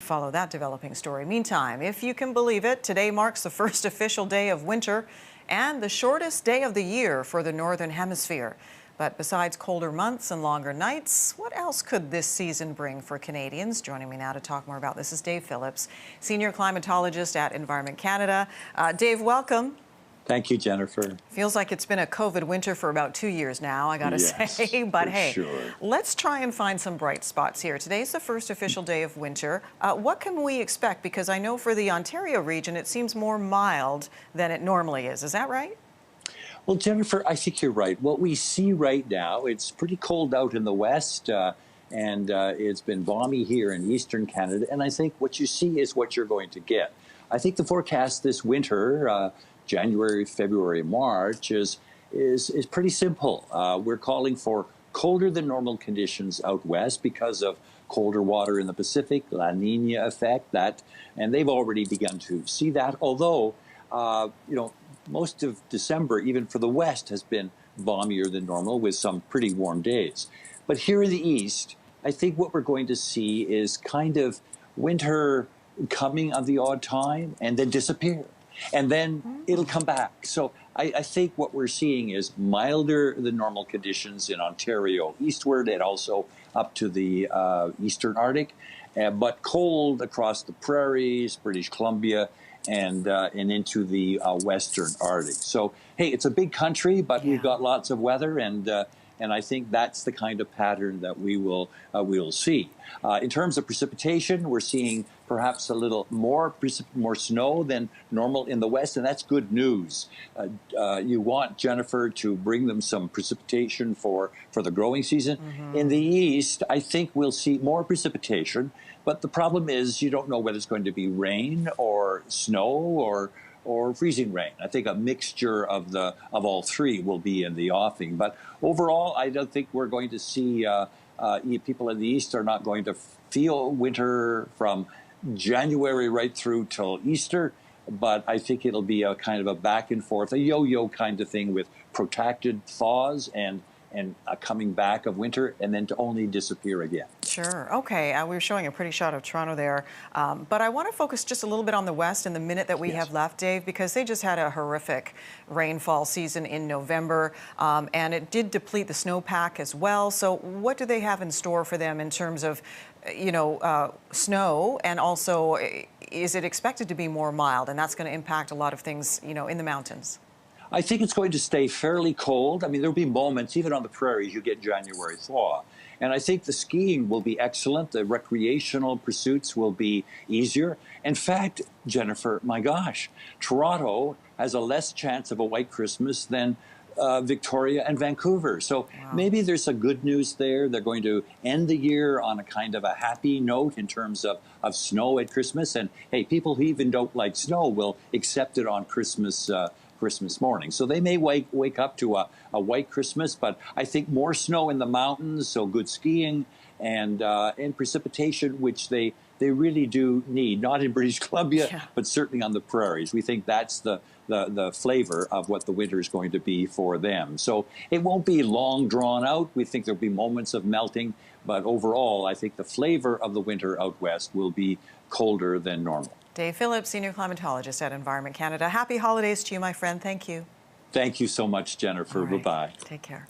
Follow that developing story. Meantime, if you can believe it, today marks the first official day of winter and the shortest day of the year for the Northern Hemisphere. But besides colder months and longer nights, what else could this season bring for Canadians? Joining me now to talk more about this is Dave Phillips, senior climatologist at Environment Canada. Dave, welcome. Thank you, Jennifer. Feels like it's been a COVID winter for about 2 years now, I gotta say. But hey, sure. Let's try and find some bright spots here. Today's the first official day of winter. What can we expect? Because I know for the Ontario region, it seems more mild than it normally is. Is that right? Well, Jennifer, I think you're right. What we see right now, it's pretty cold out in the west, and it's been balmy here in eastern Canada. And I think what you see is what you're going to get. I think the forecast this winter, January, February, March, is pretty simple. We're calling for colder than normal conditions out west because of colder water in the Pacific, La Nina effect, and they've already begun to see that. Although, most of December, even for the west, has been balmier than normal with some pretty warm days. But here in the east, I think what we're going to see is kind of winter coming of the odd time and then disappear. And then it'll come back. So I think what we're seeing is milder than normal conditions in Ontario eastward and also up to the eastern Arctic, but cold across the prairies, British Columbia, and into the western Arctic. So, hey, it's a big country, but we've got lots of weather, and I think that's the kind of pattern that we'll see. In terms of precipitation, we're seeing perhaps a little more snow than normal in the west, and that's good news. You want, Jennifer, to bring them some precipitation for the growing season. In the east, I think we'll see more precipitation, but the problem is you don't know whether it's going to be rain or snow or freezing rain. I think a mixture of all three will be in the offing. But overall, I don't think we're going to see people in the east are not going to feel winter from January right through till Easter. But I think it'll be a kind of a back and forth, a yo-yo kind of thing with protracted thaws and a coming back of winter and then to only disappear again. Sure. Okay. We were showing a pretty shot of Toronto there. But I want to focus just a little bit on the West in the minute that we have left, Dave, because they just had a horrific rainfall season in November, and it did deplete the snowpack as well. So what do they have in store for them in terms of, snow, and also is it expected to be more mild? And that's going to impact a lot of things, in the mountains. I think it's going to stay fairly cold. I mean, there'll be moments, even on the prairies, you get January thaw. And I think the skiing will be excellent. The recreational pursuits will be easier. In fact, Jennifer, my gosh, Toronto has a less chance of a white Christmas than Victoria and Vancouver. So maybe there's some good news there. They're going to end the year on a kind of a happy note in terms of snow at Christmas. And hey, people who even don't like snow will accept it on Christmas morning. So they may wake up to a white Christmas, but I think more snow in the mountains, so good skiing and precipitation, which they really do need, not in British Columbia, but certainly on the prairies. We think that's the flavor of what the winter is going to be for them. So it won't be long drawn out. We think there'll be moments of melting, but overall, I think the flavor of the winter out west will be colder than normal. Dave Phillips, senior climatologist at Environment Canada. Happy holidays to you, my friend. Thank you. Thank you so much, Jennifer. Bye-bye. Take care.